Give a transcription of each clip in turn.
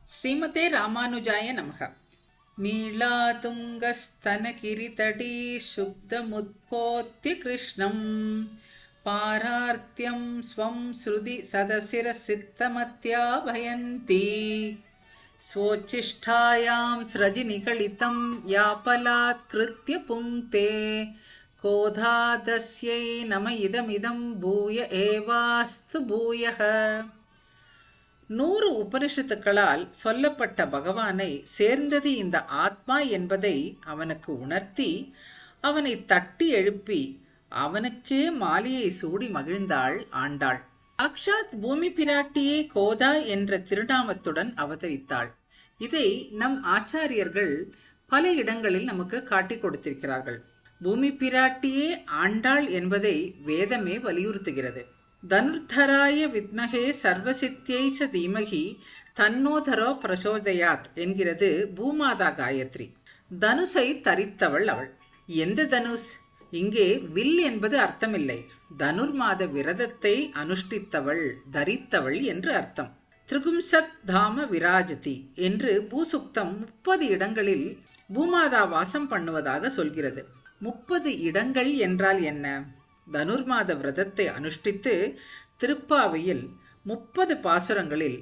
ஸ்ரீமதே ராமானுஜாய நமக. நீளாதுங்கஸ்தனகிரிதடீ சுப்தமுத்போத்ய கிருஷ்ணம் பாரார்த்தியம் ஸ்வம் ஸ்ருதி சதசிரசித்தமத்யாபயந்தி ஸ்வோச்சிஷ்டாயாம் ஸ்ரஜி நிகழிதம் யாபலாத்கிருத்ய புங்க்தே கோதாதஸ்யை நம இதமிதம் பூய ஏவாஸ்து பூயः. 100 உபனிஷத்துக்களால் சொல்லப்பட்ட பகவானை சேர்ந்தது இந்த ஆத்மா என்பதை அவனுக்கு உணர்த்தி அவனை தட்டி எழுப்பி அவனுக்கே மாலையை சூடி மகிழ்ந்தாள் ஆண்டாள். சாக்ஷாத் பூமி பிராட்டியே கோதா என்ற திருநாமத்துடன் அவதரித்தாள். இதை நம் ஆச்சாரியர்கள் பல இடங்களில் நமக்கு காட்டிக் கொடுத்திருக்கிறார்கள். பூமி பிராட்டியே ஆண்டாள் என்பதை வேதமே வலியுறுத்துகிறது. தனுர்தராய வித்மகே சர்வசித்தியை ச தீமகி தன்னோதரோ பிரசோதயாத் என்கிறது பூமாதா காயத்ரி. தனுசை தரித்தவள் அவள். எந்த தனுஷ்? இங்கே வில் என்பது அர்த்தமில்லை. தனுர்மாத விரதத்தை அனுஷ்டித்தவள், தரித்தவள் என்று அர்த்தம். திரிகும்சத் தாம விராஜதி என்று பூசுக்தம் 30 இடங்களில் பூமாதா வாசம் பண்ணுவதாக சொல்கிறது. 30 இடங்கள் என்றால் என்ன? தனுர்மாத விரதத்தை அனுஷ்டித்து திருப்பாவையில் 30 பாசுரங்களில்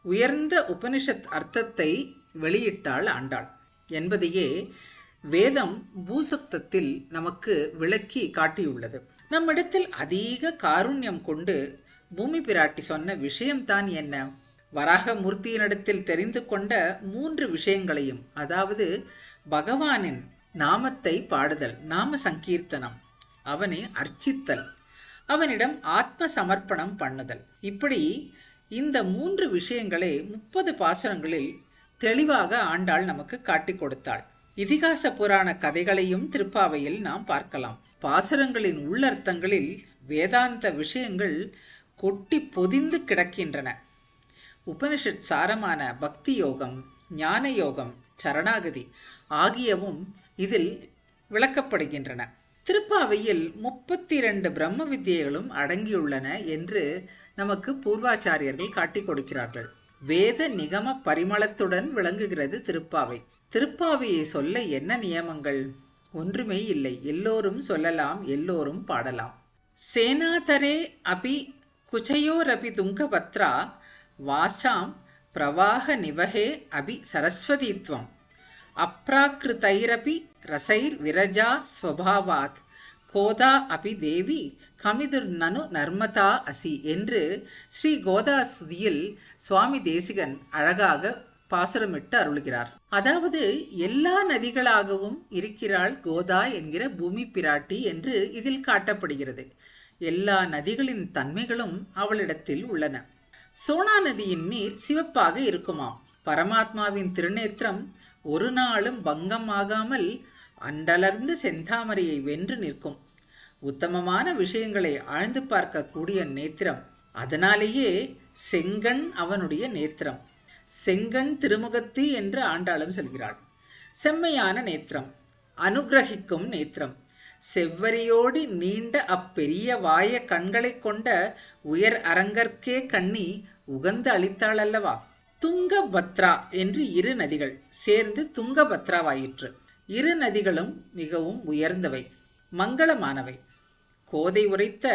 உயர்ந்த உபனிஷத் அர்த்தத்தை வெளியிட்டாள் ஆண்டாள் என்பதையே வேதம் பூசுக்தத்தில் நமக்கு விளக்கி காட்டியுள்ளது. நம்மிடத்தில் அதிக காருண்யம் கொண்டு பூமி பிராட்டி சொன்ன விஷயம்தான் என்ன? வராகமூர்த்தியினிடத்தில் தெரிந்து கொண்ட 3 விஷயங்களையும், அதாவது பகவானின் நாமத்தை பாடுதல், நாம சங்கீர்த்தனம், அவனை அர்ச்சித்தல், அவனிடம் ஆத்ம சமர்ப்பணம் பண்ணுதல், இப்படி இந்த 3 விஷயங்களை 30 பாசுரங்களில் தெளிவாக ஆண்டாள் நமக்கு காட்டிக் கொடுத்தாள். இதிகாச புராண கதைகளையும் திருப்பாவையில் நாம் பார்க்கலாம். பாசுரங்களின் உள்ளர்த்தங்களில் வேதாந்த விஷயங்கள் கொட்டி பொதிந்து கிடக்கின்றன. உபனிஷத் சாரமான பக்தி யோகம், ஞான யோகம், சரணாகதி ஆகியவும் இதில் விளக்கப்படுகின்றன. திருப்பாவையில் 32 பிரம்ம வித்தியைகளும் அடங்கியுள்ளன என்று நமக்கு பூர்வாச்சாரியர்கள் காட்டிக் கொடுக்கிறார்கள். வேத நிகம பரிமளத்துடன் விளங்குகிறது திருப்பாவை. திருப்பாவையை சொல்ல என்ன நியமங்கள்? ஒன்றுமே இல்லை. எல்லோரும் சொல்லலாம், எல்லோரும் பாடலாம். சேனாதரே அபி குச்சயோரபி துங்கபத்ரா வாசாம் பிரவாக நிவகே அபி சரஸ்வதித்வம் அப்ராக்ருதைரபி ரசைர் விரஜா ஸ்வபாவாத் கோதா அபி தேவி கமிதுர் நனு நர்மதா அசி என்று ஸ்ரீ கோதாசுதியில் சுவாமி தேசிகன் அழகாக பாசுரமிட்டு அருளுகிறார். அதாவது எல்லா நதிகளாகவும் இருக்கிறாள் கோதா என்கிற பூமி பிராட்டி என்று இதில் காட்டப்படுகிறது. எல்லா நதிகளின் தன்மைகளும் அவளிடத்தில் உள்ளன. சோனா நதியின் நீர் சிவப்பாக இருக்குமாம். பரமாத்மாவின் திருநேத்திரம் ஒரு நாளும் பங்கம் ஆகாமல் அண்டலர்ந்த செந்தாமரையை வென்று நிற்கும். உத்தமமான விஷயங்களை ஆழ்ந்து பார்க்கக்கூடிய நேத்திரம். அதனாலேயே செங்கண் அவனுடைய நேத்திரம். செங்கண் திருமுகத்து என்று ஆண்டாளும் சொல்கிறாள். செம்மையான நேத்திரம், அனுகிரகிக்கும் நேத்திரம். செவ்வரியோடு நீண்ட அப்பெரிய வாய கண்களை கொண்ட உயர் அரங்கற்கே கண்ணி உகந்து அளித்தாள் அல்லவா. துங்கபத்ரா என்று 2 நதிகள் சேர்ந்து துங்கபத்ராவாயிற்று. 2 நதிகளும் மிகவும் உயர்ந்தவை, மங்களமானவை. கோதை உரைத்த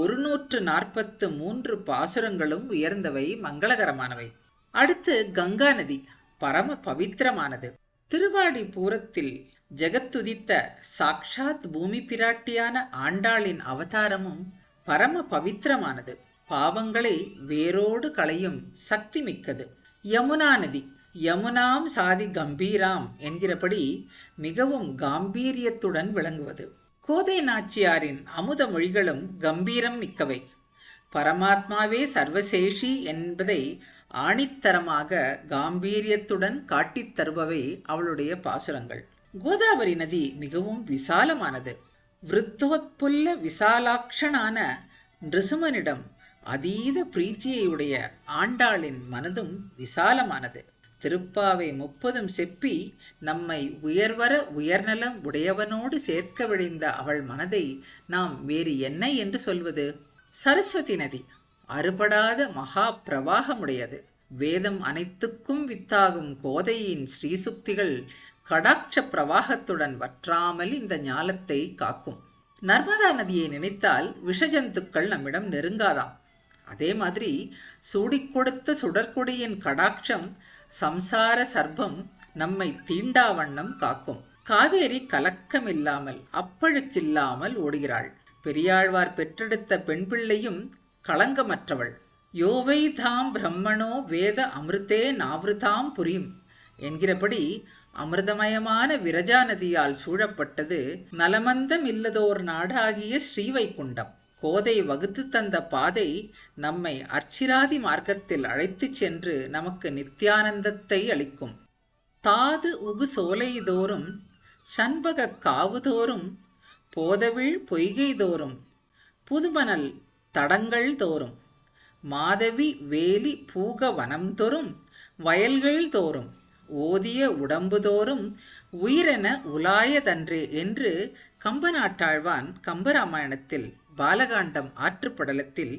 143 பாசுரங்களும் உயர்ந்தவை, மங்களகரமானவை. அடுத்து கங்கா நதி, பரம பவித்திரமானது. திருவாடி பூரத்தில் ஜெகத்துதித்த சாக்ஷாத் பூமி பிராட்டியான ஆண்டாளின் அவதாரமும் பரம பவித்திரமானது. பாவங்களை வேரோடு களையும் சக்தி மிக்கது. யமுனா நதி, யமுனாம் சாதி கம்பீராம் என்கிறபடி மிகவும் காம்பீரியத்துடன் விளங்குவது. கோதை நாச்சியாரின் அமுத மொழிகளும் கம்பீரம் மிக்கவை. பரமாத்மாவே சர்வசேஷி என்பதை ஆணித்தரமாக காம்பீரியத்துடன் காட்டித் தருபவை அவளுடைய பாசுரங்கள். கோதாவரி நதி மிகவும் விசாலமானது. விருத்தோத்புல்ல விசாலாட்சணான நிருசிம்மனிடம் அதீத பிரீத்தியுடைய ஆண்டாளின் மனதும் விசாலமானது. திருப்பாவை 30 செப்பி நம்மை உயர்வர உயர்நலம் உடையவனோடு சேர்க்க விழைந்த அவள் மனதை நாம் வேறு என்ன என்று சொல்வது? சரஸ்வதி நதி அறுபடாத மகா பிரவாகமுடையது. வேதம் அனைத்துக்கும் வித்தாகும் கோதையின் ஸ்ரீசுக்திகள் கடாட்ச பிரவாகத்துடன் வற்றாமல் இந்த ஞாலத்தை காக்கும். நர்மதா நதியை நினைத்தால் விஷஜந்துக்கள் நம்மிடம் நெருங்காதாம். அதே மாதிரி சூடிக் கொடுத்த சுடற்கொடியின் கடாட்சம் சம்சார சர்ப்பம் நம்மை தீண்டாவண்ணம் காக்கும். காவேரி கலக்கமில்லாமல் அப்பழுக்கில்லாமல் ஓடுகிறாள். பெரியாழ்வார் பெற்றெடுத்த பெண் பிள்ளையும் களங்கமற்றவள். யோவை தாம் பிரம்மணோ வேத அமிர்தே நாவிருதாம் புரியும் என்கிறபடி அமிர்தமயமான விரஜா நதியால் சூழப்பட்டது நலமந்தம் இல்லதோர் நாடாகிய ஸ்ரீவைகுண்டம். கோதை வகுத்து தந்த பாதை நம்மை அர்ச்சிராதி மார்க்கத்தில் அழைத்துச் சென்று நமக்கு நித்யானந்தத்தை அளிக்கும். தாது உகு சோலைதோறும் சண்பக காவுதோறும் போதவிழ் பொய்கைதோறும் புதுமணல் தடங்கள் தோறும் மாதவி வேலி பூக வனம் தோறும் வயல்கள் தோறும் ஓதிய உடம்புதோறும் உயிரென உலாயதன்றே என்று கம்பநாட்டாழ்வான் கம்பராமாயணத்தில் பாலகாண்டம் ஆற்றுப்படலத்தில்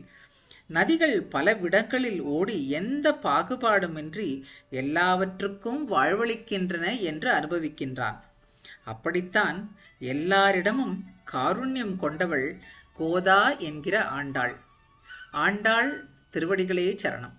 நதிகள் பல விடங்களில் ஓடி எந்த பாகுபாடுமின்றி எல்லாவற்றுக்கும் வாழ்வளிக்கின்றன என்று அனுபவிக்கின்றான். அப்படித்தான் எல்லாரிடமும் காருண்யம் கொண்டவள் கோதா என்கிற ஆண்டாள். ஆண்டாள் திருவடிகளே சரணம்.